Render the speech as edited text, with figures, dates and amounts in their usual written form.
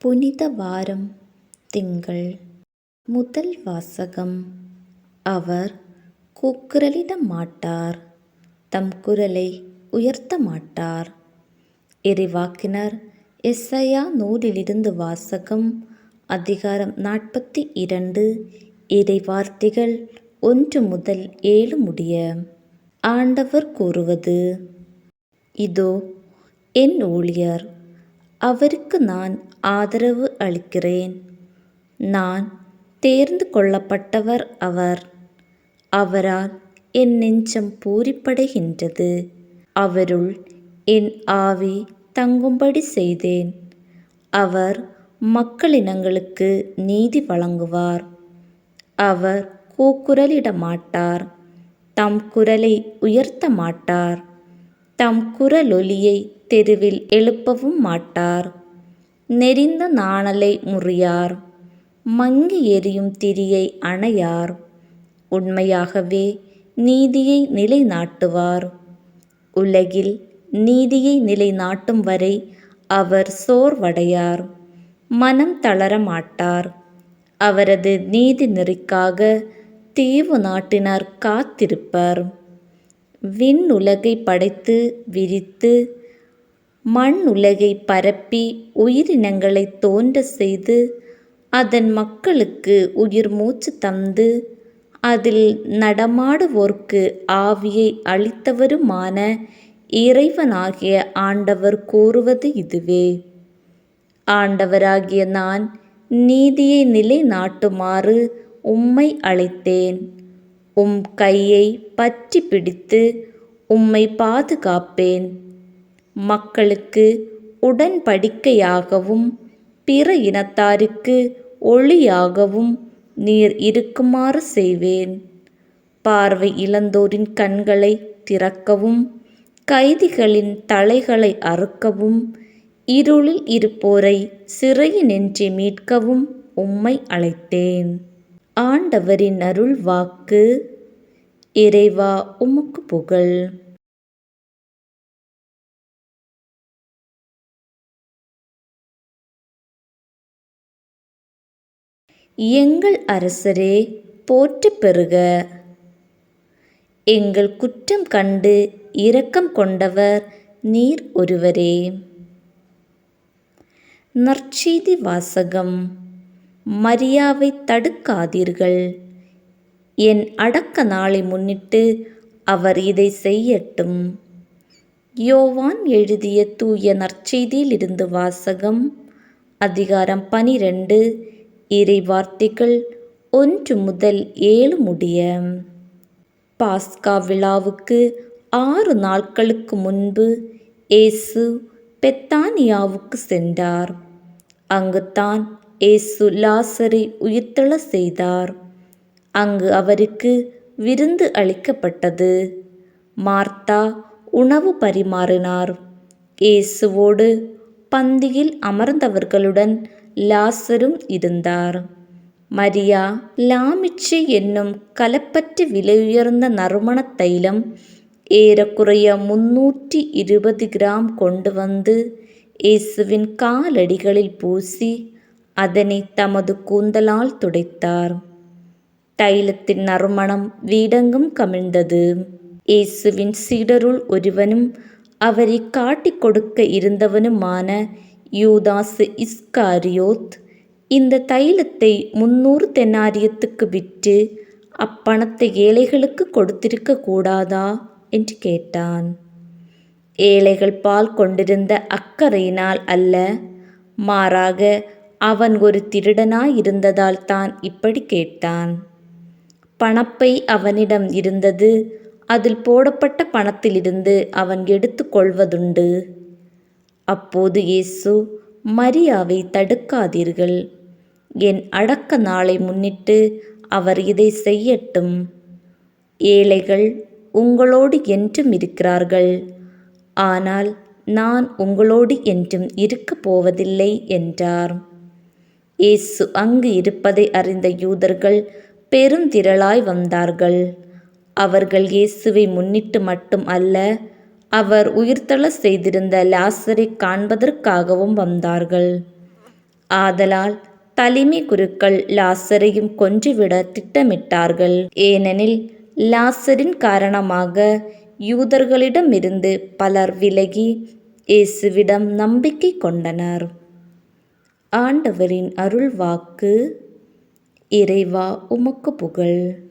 புனித வாரம் திங்கள். முதல் வாசகம். அவர் கூக்குரலிட மாட்டார், தம் குரலை உயர்த்த மாட்டார். இறைவாக்கினர் எசாயா நூலிலிருந்து வாசகம். அதிகாரம் 42, இறை வார்த்தைகள் 1 முதல் 7 முடிய. ஆண்டவர் கூறுவது: இதோ என் ஊழியர், அவருக்கு நான் ஆதரவு அளிக்கிறேன். நான் தேர்ந்து கொள்ளப்பட்டவர் அவர். அவரால் என் நெஞ்சம் பூரிப்படைகின்றது. அவருள் என் ஆவி தங்கும்படி செய்தேன். அவர் மக்களினங்களுக்கு நீதி வழங்குவார். அவர் கூக்குரலிட மாட்டார், தம் குரலை உயர்த்த மாட்டார். தம் குரலொலியை தெருவில் எழுப்பவும் மாட்டார். நெரிந்த நாணலை முறியார், மங்கி எரியும் திரியை அணையார். உண்மையாகவே நீதியை நிலைநாட்டுவார். உலகில் நீதியை நிலைநாட்டும் வரை அவர் சோர்வடையார், மனம் தளர மாட்டார். அவரது நீதி நெறிக்காக தீவு நாட்டினர் காத்திருப்பர். விண்ணுலகை படைத்து விரித்து, மண் உலகை பரப்பி, உயிரினங்களை தோன்ற செய்து, அதன் மக்களுக்கு உயிர் மூச்சு தந்து, அதில் நடமாடுவோர்க்கு ஆவியை அளித்தவருமான இறைவனாகிய ஆண்டவர் கூறுவது இதுவே: ஆண்டவராகிய நான் நீதியை நிலைநாட்டுமாறு உம்மை அழைத்தேன். உம் கையை பற்றி பிடித்து உம்மை பாதுகாப்பேன். மக்களுக்கு உடன்படிக்கையாகவும் பிற இனத்தாருக்கு ஒளியாகவும் நீர் இருக்குமாறு செய்வேன். பார்வை இழந்தோரின் கண்களை திறக்கவும், கைதிகளின் தலைகளை அறுக்கவும், இருளில் இருப்போரை சிறையினின்று மீட்கவும் உம்மை அழைத்தேன். ஆண்டவரின் அருள் வாக்கு. இறைவா, உமக்கு புகழ். எங்கள் அரசரே, போற்றப் பெறுக. எங்கள் குற்றம் கண்டு இரக்கம் கொண்டவர் நீர் ஒருவரே. நற்செய்தி வாசகம். மரியாவை தடுக்காதீர்கள். என் அடக்க நாளை முன்னிட்டு அவர் இதை செய்யட்டும். யோவான் எழுதிய தூய நற்செய்தியிலிருந்து வாசகம். அதிகாரம் 12, இறை வார்த்தைகள் 1 முதல் 7 முடிய. பாஸ்கா விழாவுக்கு 6 நாட்களுக்கு முன்பு இயேசு பெத்தானியாவுக்கு சென்றார். அங்குதான் இயேசு லாசரை உயிர்த்தெழ செய்தார். அங்கு அவருக்கு விருந்து அளிக்கப்பட்டது. மார்த்தா உணவு பரிமாறினார். இயேசுவோடு பந்தியில் அமர்ந்தவர்களுடன் லாசரும் இருந்தார். மரியா லாமிச்சை என்னும் கலப்பற்ற விலையுயர்ந்த நறுமண தைலம் ஏறக்குறைய 320 கிராம் கொண்டு வந்து இயேசுவின் காலடிகளில் பூசி அதனை தமது கூந்தலால் துடைத்தார். தைலத்தின் நறுமணம் வீடெங்கும் கமிழ்ந்தது. இயேசுவின் சீடருள் ஒருவனும் அவரை காட்டிக் கொடுக்க இருந்தவனுமான யூதாசு இஸ்காரியோத் இந்த தைலத்தை 300 தெனாரியத்துக்கு விற்று அப்பணத்தை ஏழைகளுக்கு கொடுத்திருக்க கூடாதா என்று கேட்டான். ஏழைகள் பால் கொண்டிருந்த அக்கறையினால் அல்ல, மாறாக அவன் ஒரு திருடனாயிருந்ததால் தான் இப்படி கேட்டான். பணப்பை அவனிடம் இருந்தது. அதில் போடப்பட்ட பணத்திலிருந்து அவன் எடுத்து கொள்வதுண்டு. அப்போது இயேசு, மரியாவை தடுக்காதீர்கள். என் அடக்க நாளை முன்னிட்டு அவர் இதை செய்யட்டும். ஏழைகள் உங்களோடு என்றும் இருக்கிறார்கள், ஆனால் நான் உங்களோடு என்றும் இருக்கப் போவதில்லை என்றார். இயேசு அங்கு இருப்பதை அறிந்த யூதர்கள் பெருந்திரளாய் வந்தார்கள். அவர்கள் இயேசுவை முன்னிட்டு மட்டும் அல்ல, அவர் உயிர்த்தெழ செய்திருந்த லாசரை காண்பதற்காகவும் வந்தார்கள். ஆதலால் தலைமை குருக்கள் லாசரையும் கொன்றுவிட திட்டமிட்டார்கள். ஏனெனில் லாசரின் காரணமாக யூதர்களிடமிருந்து பலர் விலகி இயேசுவிடம் நம்பிக்கை கொண்டனர். ஆண்டவரின் அருள்வாக்கு. இறைவா உமக்கு புகழ்.